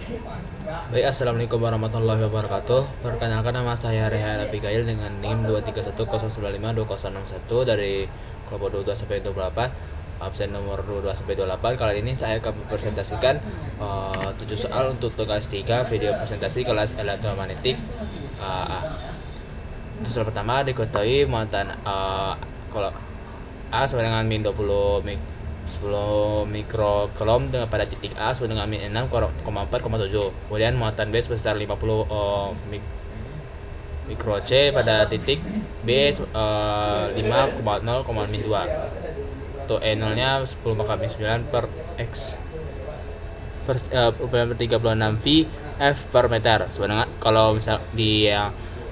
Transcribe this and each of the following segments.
Baik, assalamualaikum warahmatullahi wabarakatuh. Perkenalkan, nama saya Rehan Abigail dengan NIM 231095261 dari kelompok 22 sampai 28, absen nomor 22 sampai 28. Kali ini saya akan mempresentasikan 7 soal untuk tugas 3 video presentasi kelas elektromagnetik Untuk soal pertama, diketahui muatan kalau A sama dengan min 10 mikrocoulomb pada titik A sama dengan min 6,4,7. Kemudian muatan B sebesar 50 mikro C pada titik B 5,0, min 2. Untuk E0 nya 10 maka min 9 per X per 36 V F per meter, sebenarnya kalau misal di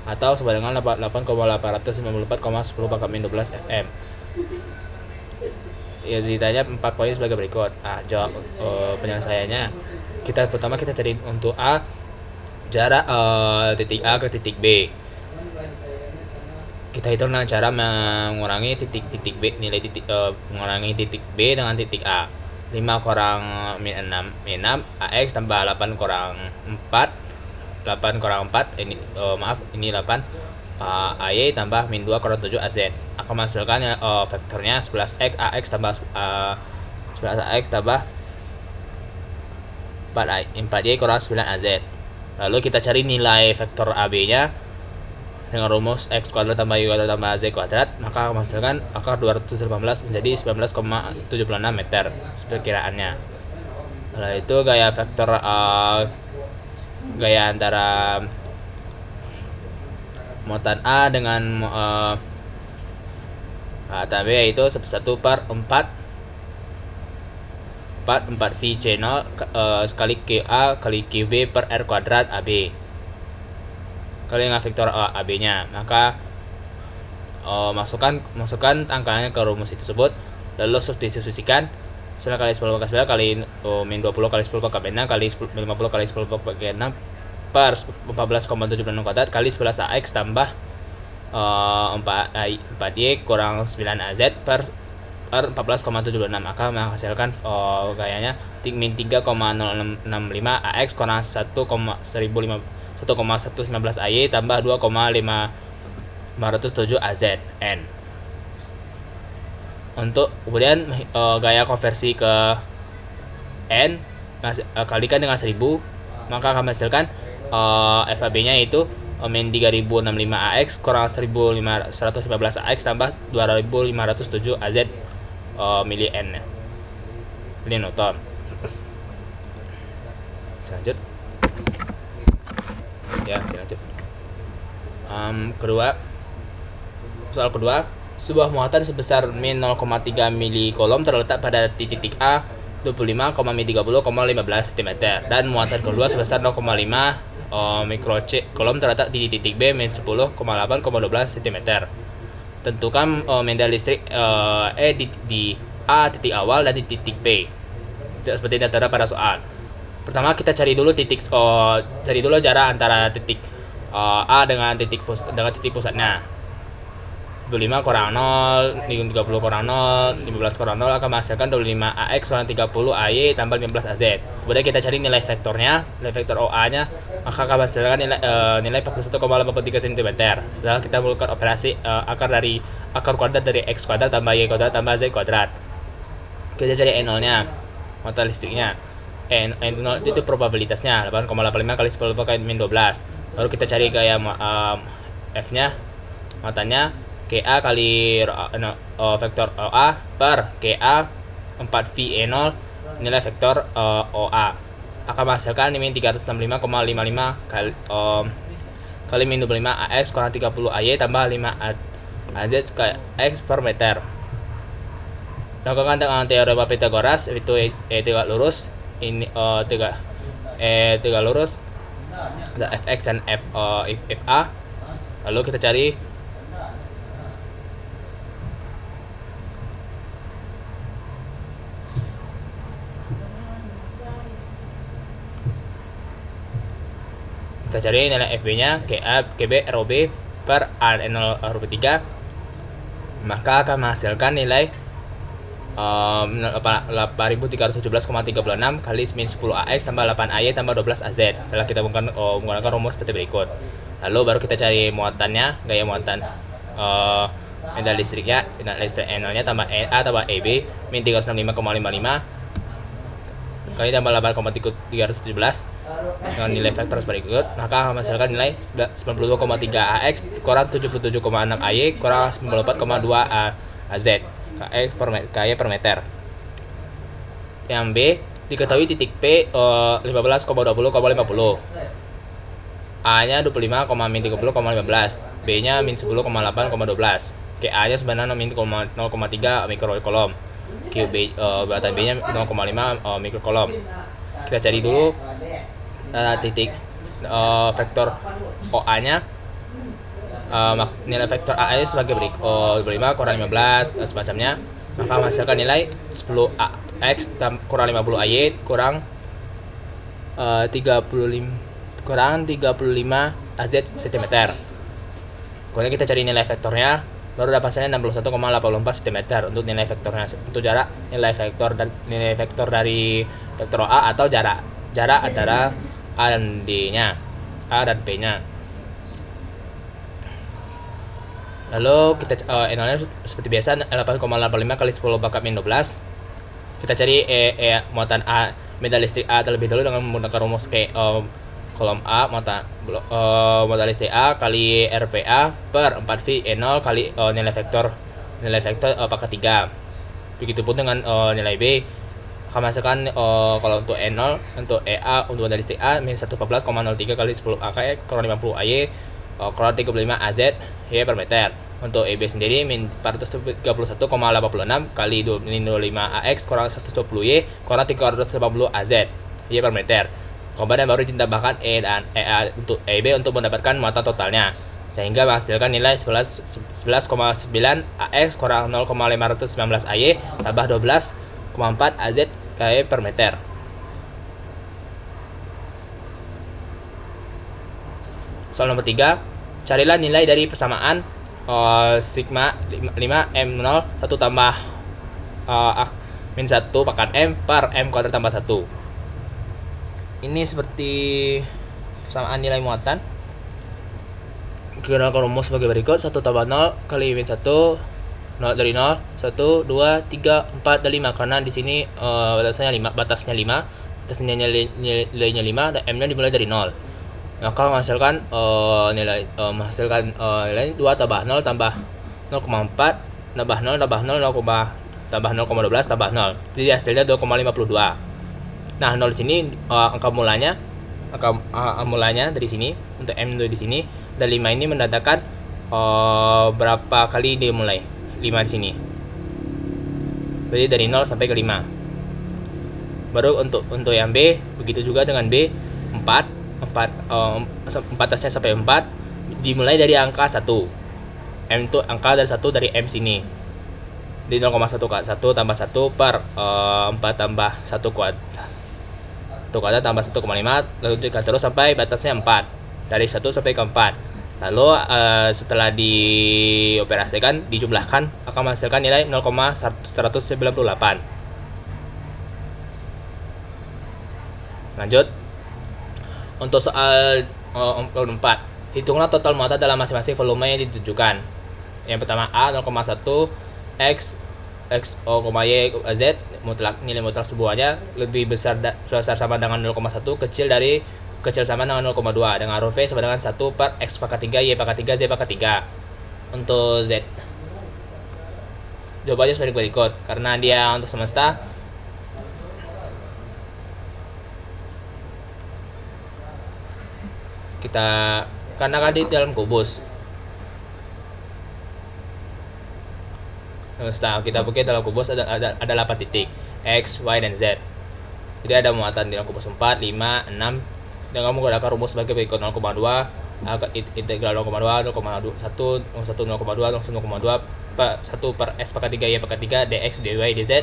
atau sama dengan 8,854,10 pangkat min 12 FM. Ya, ditanya 4 poin sebagai berikut. Jawab penyelesaiannya. Pertama kita cari untuk A, jarak titik A ke titik B. Kita hitung dengan cara mengurangi titik B, nilai mengurangi titik B dengan titik A. 5 kurang min 6 AX tambah 8 kurang 4 ini ini 8 AY tambah min 2 kurang 7 AZ akan menghasilkan vektornya 11X AX tambah 11AX tambah 4Y kurang 9 AZ. Lalu kita cari nilai vektor AB nya dengan rumus X kuadrat tambah Y kuadrat tambah Z kuadrat, maka menghasilkan akar 218 menjadi 19,76 meter perkiraannya. Lalu itu gaya vektor gaya antara muatan A dengan muatan B yaitu 1 per 4 V C0 sekali QA kali QB per R kuadrat AB kali dengan vektor AB nya. Maka masukkan angkanya ke rumus tersebut, lalu substitusikan 9 kali 10 pangkat 9 kali min 20 kali 10 pangkat 6 kali 50 kali 10 pangkat 6 per 14,76 kuadrat kali 11 AX tambah 4Y kurang 9 AZ per 14,76 akan menghasilkan gayanya min 3,065 AX kurang 1,119 AY tambah 2,507 AZ N. Untuk kemudian gaya konversi ke N kalikan dengan 1000, maka akan menghasilkan FAB nya itu min 3065 AX kurang 1515 AX tambah 2507 AZ mili N mili Newton. Selanjut ya, selanjut soal kedua, sebuah muatan sebesar min 0,3 milicoulomb terletak pada titik A 25,30,15 cm dan muatan kedua sebesar 0,5 mikro C coulomb terletak di titik B min 10,8,12 cm. Tentukan medan listrik di A titik awal dan di titik B seperti yang tertera pada soal. Pertama kita cari dulu jarak antara titik A dengan titik pusatnya. 25 kurang 0, 30 kurang 0, 15 kurang 0 akan menghasilkan 25 AX kurang 30 AY tambah 15 AZ. Kemudian kita cari nilai vektornya, nilai vektor OA nya, maka akan menghasilkan nilai 41,83 cm. Setelah kita melakukan operasi akar kuadrat dari X kuadrat tambah Y kuadrat tambah Z kuadrat. Kita cari N0 nya, muatan listriknya. N0 itu probabilitasnya 8,85 kali 10 kali min 12. Lalu kita cari gaya F nya, muatannya KA kali vektor OA per KA 4VE0 nilai vektor OA akan menghasilkan min 365,55 kali min 25 AX kurang 30 AY tambah 5 AZ X per meter. Lakukan dengan teorema Pythagoras, itu tegak lurus ini tegak lurus ada Fx dan Fa. Lalu kita cari nilai FB nya KB ROB per A0 ROB 3, maka akan menghasilkan nilai 8.317,36 kali min 10 AX tambah 8 AY tambah 12 AZ. Setelah kita menggunakan rumus seperti berikut. Lalu baru kita cari muatannya, gaya muatan medan listriknya, listrik N0-nya tambah A tambah EB min 365,55 kali tambah 8,317 dengan nilai vektor seperti berikut, maka menghasilkan nilai 92,3 AX kurang 77,6 AY kurang 94,2 AZ KY per meter. Yang B, diketahui titik P 15,20,50, A-nya 25,-30,15, B-nya -10,8,12, KA-nya sebenarnya -0,3 mikrokolom, QB berat B-nya 0,5 mikrokolom. Kita cari dulu titik vektor OA-nya. Nilai vektor A-nya sebagai berikut: 25 kurang 15 semacamnya, maka menghasilkan nilai 10 AX kurang 50 AY kurang 35 AZ cm. Kemudian kita cari nilai vektornya, baru dapat hasilnya 61,84 cm untuk nilai vektornya. Untuk jarak, nilai vektor dari vektor A atau jarak antara A dan D-nya, A dan B-nya. Lalu kita N0-nya seperti biasa 8,85 kali 10 pangkat min 12. Kita cari muatan A medan listrik A terlebih dahulu dengan menggunakan rumus kolom A muatan listrik A kali RPA per 4V E0 kali nilai vektor pangkat 3. Begitupun dengan nilai B akan menghasilkan kalau untuk E0 untuk EA untuk medan listrik A min 114,03 kali 10 AKE kurang 50 AY kurang 35 AZ Y per meter. Untuk EB sendiri min 431,86 kali 25 AX kurang 120 Y kurang 380 AZ Y per meter. Kemudian baru ditambahkan E dan EA untuk EB untuk mendapatkan muatan totalnya, sehingga menghasilkan nilai 11,9 AX kurang 0,519 AY tambah 12,4 AZ KY per meter. Soal nomor 3, carilah nilai dari persamaan sigma 5 M0 1 tambah min 1 pangkat M per M kuadrat tambah 1. Ini seperti persamaan nilai muatan. Gunakan rumus sebagai berikut: 1 tambah 0 kali min 1, 0 dari 0, 1, 2, 3, 4, dan 5. Karena di sini batasnya 5, atas nilainya 5, dan M-nya dimulai dari 0. Maka menghasilkan nilai 2 tambah 0 tambah 0,4 tambah 0 tambah 0 tambah 0,12 tambah 0. Jadi hasilnya 2,52. Nah, 0 di sini angka mulanya dari sini untuk M di sini, dan 5 ini mendatangkan berapa kali dimulai? 5 di sini. Jadi dari 0 sampai ke 5. Baru untuk yang B, begitu juga dengan B 4 atasnya sampai 4 dimulai dari angka 1. M itu angka dari 1 dari M sini. Di 0,1 tambah 1 per 4 tambah 1 kuadrat tambah 1,5, lalu terus sampai batasnya 4. Dari 1 sampai ke 4. Lalu setelah dioperasikan, dijumlahkan, akan menghasilkan nilai 0,198. Lanjut. Untuk soal 4, hitunglah total muatan dalam masing-masing volume yang ditujukan. Yang pertama A 0,1 X Y Z mutlak, nilai mutlak sebuahnya lebih besar sama dengan 0,1, kecil sama dengan 0,2, dengan huruf V sama dengan 1 per X pangkat 3 Y pangkat 3 Z pangkat 3. Untuk Z, jawabannya seperti berikut. Karena dia untuk semesta, karena kan di dalam kubus semesta, kita pakai dalam kubus ada 8 titik X, Y, dan Z. Jadi ada muatan di dalam kubus 4, 5, 6 dengan menggunakan rumus sebagai berikut: 0,2 integral 0,2 0,1 0,2 per 1 per S pangkat 3 Y pangkat 3 dx dy dz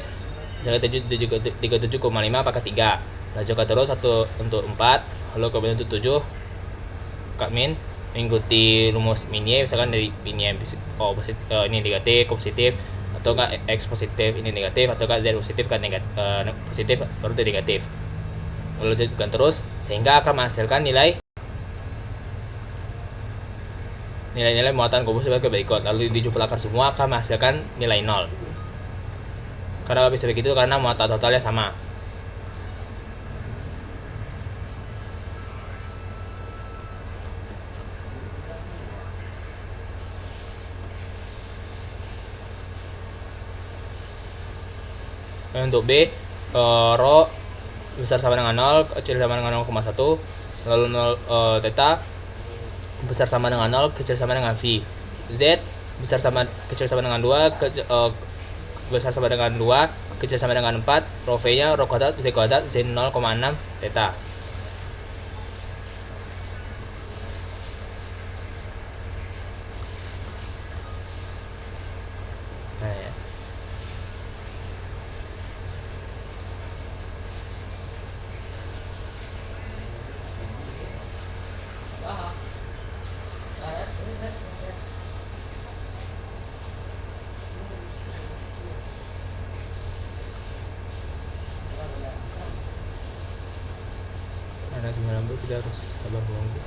misalnya 37,5 pangkat 3. Lanjutkan terus untuk 4, lalu kemudian untuk 7 min mengikuti rumus min Y, misalkan dari min Y ini negatif, positif, atau enggak X positif ini negatif, atau enggak Z positif kan positif baru itu negatif. Lalu lanjutkan terus sehingga akan menghasilkan nilai-nilai muatan kubus sebagai berikut. Lalu dijumlahkan semua akan menghasilkan nilai 0. Kenapa bisa begitu? Karena muatan totalnya sama. Untuk B, rho besar sama dengan 0, kecil sama dengan 0,1, lalu 0 theta besar sama dengan 0, kecil sama dengan V. Z kecil sama dengan 2, besar sama dengan 2, kecil sama dengan 4, rho V nya rho kuadrat Z kuadrat Z 0,6 theta. Nah, ya. Karena 90 kita harus sabar menunggu.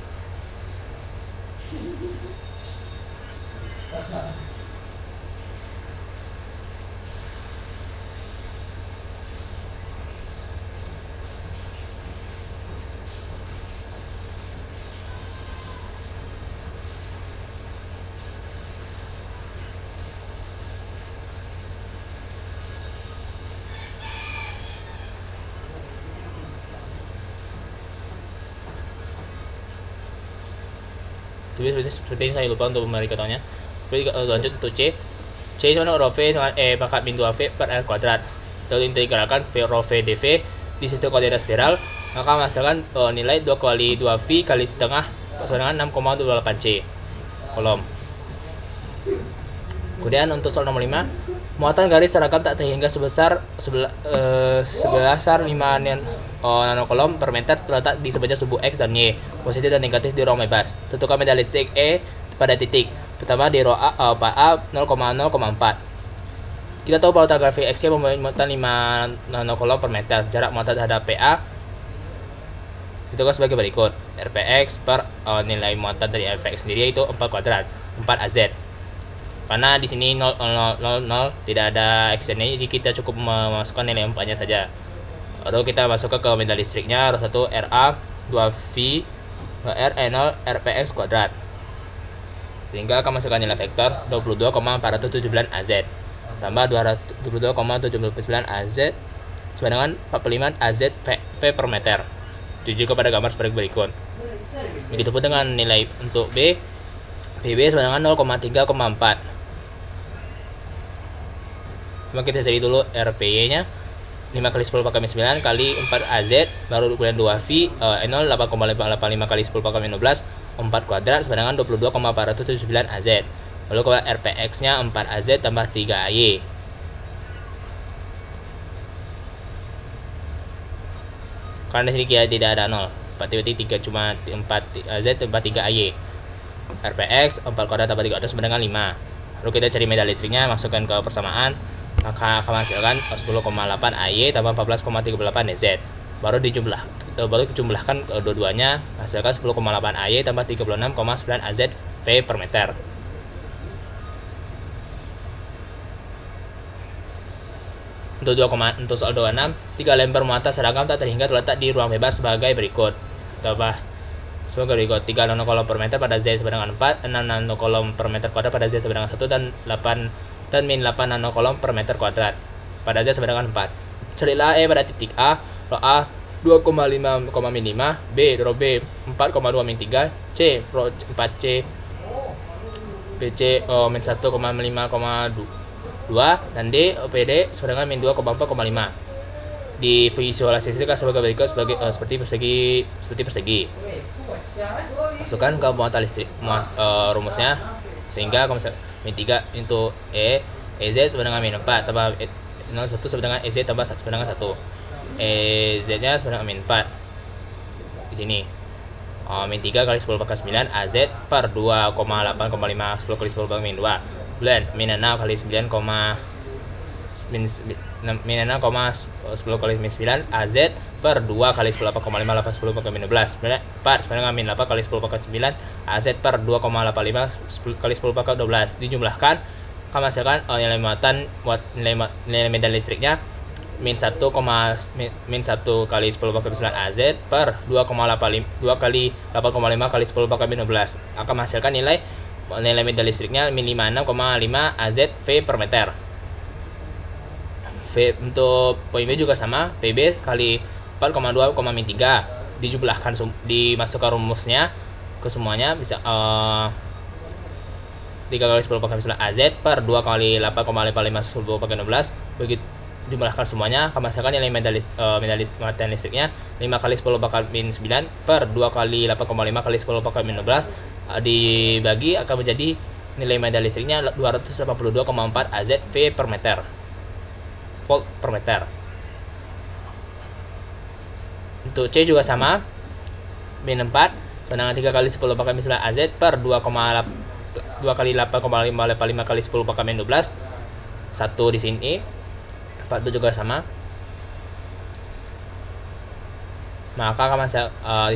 Tapi seperti ini saya lupa untuk memberi contohnya. Lanjut untuk C sama rho V dengan E pangkat min 2V per R kuadrat. Lalu integralkan rho V dV di sistem koordinat spiral, maka menghasilkan nilai 2 kali 2V kali setengah sama dengan 6,28 C kolom. Kemudian untuk soal nomor 5, muatan garis seragam tak terhingga sebesar 5 nanokolom per meter terletak di sepanjang subu X dan Y, positif dan negatif di ruang bebas. Tentukan medan listrik E pada titik pertama di A 0,04. Kita tahu bahwa tanggal Vx memiliki muatan 5 nanokolom per meter. Jarak muatan terhadap PA ditentukan sebagai berikut. Rpx per nilai muatan dari Rpx sendiri yaitu 4 kuadrat, 4 Az. Karena di sini 0, 0, 0, 0 tidak ada X-nya, jadi kita cukup memasukkan nilai 4-nya saja. Lalu kita masukkan ke medan listriknya, Rho 1 Ra 2V R E0 Rpx kuadrat, sehingga akan masukkan nilai vektor 22,479 Az tambah 22,79 Az sama dengan 45 Az V per meter. Tuju kepada gambar seperti berikut. Begitupun dengan nilai untuk B, PB sama dengan 0,3,4. Kita cari dulu RPY nya 5 kali 10 pangkat 9 kali 4 Az baru kemudian 2V E0 8,85 kali 10 pangkat 15 4 kuadrat sama dengan 22,479 Az. Lalu kalau RPX nya 4 Az tambah 3 AY. Karena di sini tidak ada 0, berarti 3 cuma 4 Az tambah 3 AY. RPX 4 kuadrat tambah 3 kuadrat sama dengan 5. Lalu kita cari medan listriknya, masukkan ke persamaan, maka akan menghasilkan 10,8 AY tambah 14,38 Az. Baru dijumlahkan kedua-duanya, menghasilkan 10,8 AY tambah 36,9 Az V per meter. Untuk soal 26, 3 lembar muatan seragam tak terhingga terletak di ruang bebas sebagai berikut. Sebagai berikut: 3 nanokolom per meter pada Z sama dengan 4, 6 nanokolom per meter kuadrat pada Z sama dengan 1, dan min 8 nanokolom per meter kuadrat pada Z sama dengan 4. Carilah E pada titik A, rho A 2,5, min 5, B rho B 4,2 min 3, C rho 4C BC min 1,5,2, dan D PD sama dengan min 2,4,5. Divisualisasikan sebagai berikut seperti persegi. Masukkan ke muatan listrik rumusnya, sehingga min 3 into EZ sama dengan min 4 tambah 1 sama dengan EZ tambah 1 sama dengan 1. EZ nya sama dengan min 4 di sini. Min 3 kali 10 pangkat 9 Az per 2,8,5 10 kali 10 pangkat min 2 bulan min 6 kali 9,5 min 6,10 kali min 9 AZ per 2 kali 10 8,5 8 10 pangkat min 12 sebenarnya min 8 kali 10 pangkat 9 AZ per 2,85 10 kali 10 pangkat 12 dijumlahkan akan menghasilkan nilai muatan buat nilai medan listriknya min 1 kali 10 pangkat 9 AZ per 2,85 2 kali 8,5 kali 10 pangkat min 12 akan menghasilkan nilai medan listriknya min 56,5 AZ V per meter. V untuk poin B juga sama, PB kali 4,2, min 3 dijumlahkan dimasukkan rumusnya ke semuanya bisa 3 kali 10 pangkat 9 AZ per 2 kali 8,55 10 pangkat 16 begitu jumlahkan semuanya akan menghasilkan nilai medan listriknya 5 kali 10 pangkat min 9 per 2 kali 8,5 kali 10 pangkat min 12 dibagi akan menjadi nilai medan listriknya 282,4 AZ V per meter volt per meter. Untuk C juga sama, min 4 pandangan 3 kali 10 pangkat min 9 AZ per 2 kali 8,5 kali 10 pangkat min 12 1 di sini 4 itu juga sama, maka akan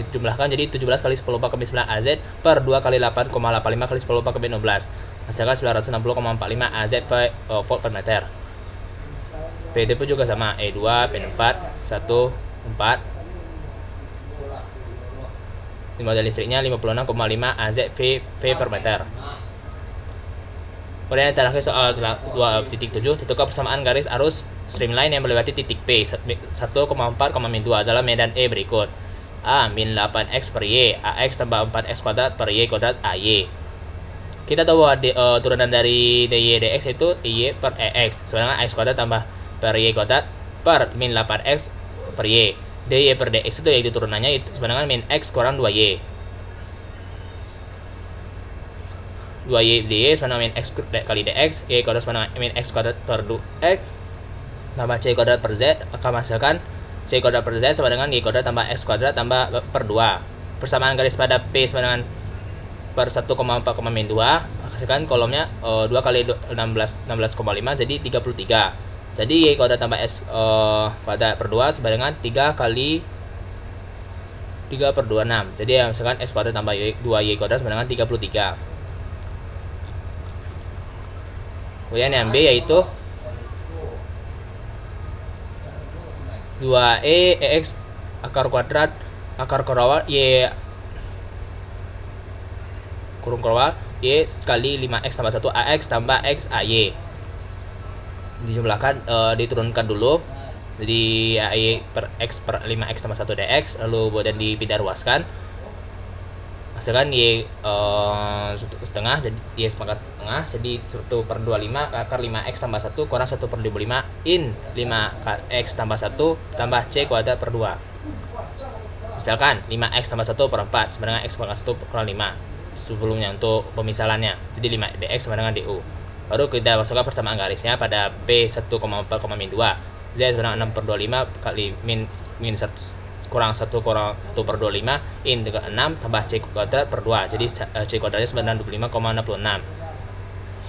dijumlahkan jadi 17 kali 10 pangkat min 9 AZ per 2 kali 8,85 kali 10 pangkat min 12 hasilkan 960,45 AZ volt per meter. PD pun juga sama, E2, P4, 1, 4 modal listriknya 56,5 AZ V per meter. Kemudian terakhir soal 2.7 tentukan persamaan garis arus streamline yang melewati titik P 1,4, min 2 adalah medan E berikut. A min 8x per Y, AX tambah 4x kuadrat per Y kuadrat AY. Kita tahu bahwa turunan dari DY DX itu Y per EX, sedangkan X kuadrat tambah per Y kuadrat per min 8x per Y. DY per DX itu yaitu turunannya itu sebenarnya min X kurang 2Y. 2Y DY sebenarnya min X kali DX, Y kuadrat sebenarnya min X kuadrat per 2X tambah C kuadrat per Z akan menghasilkan C kuadrat per Z sama dengan Y kuadrat tambah X kuadrat tambah per 2. Persamaan garis pada P sama dengan per 1,4, min 2 hasilkan kolomnya 2 kali 16,5 jadi 33. Jadi Y kuadrat tambah S kuadrat per 2 sama dengan 3 kali 3 per 26. Jadi ya misalkan S kuadrat tambah 2Y kuadrat sama dengan 33. Kemudian yang B yaitu 2E EX akar kuadrat akar kurang Y kurung kurang Y kali 5X tambah 1 AX tambah X AY dijumlahkan diturunkan dulu jadi AY per X per 5X tambah 1 DX lalu kemudian dipindah ruaskan hasilkan Y setengah jadi Y sepangkat setengah jadi 1 per 25 akar 5X tambah 1 kurang 1 per 25 in 5X tambah 1 tambah C kuadrat per 2 misalkan 5X tambah 1 per 4 sama dengan X pangkat 1 kurang 5 sebelumnya untuk pemisalannya jadi 5 DX sama dengan DU. Baru kita masukkan persamaan garisnya pada P 1,4, min 2 Z sama dengan 6 per 25 kali min 1 kurang 1 kurang 1 per 25 in dengan 6 tambah C kuadrat per 2 jadi C kuadratnya sebenarnya 25,66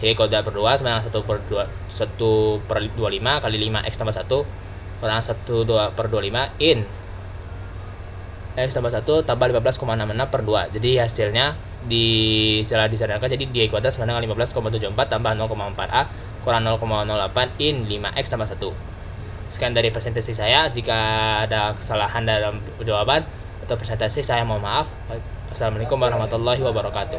Y kuadrat per 2 sebenarnya 1 per 25 kali 5X tambah 1 kurang 1 per 25 in X tambah 1 tambah 15,66 per 2 jadi hasilnya setelah disadarkan jadi Y kuadrat sama dengan 15,74 tambah 0,4A kurang 0,08 in 5X tambah 1. Sekian dari presentasi saya. Jika ada kesalahan dalam jawaban atau presentasi saya mohon maaf. Assalamualaikum warahmatullahi wabarakatuh.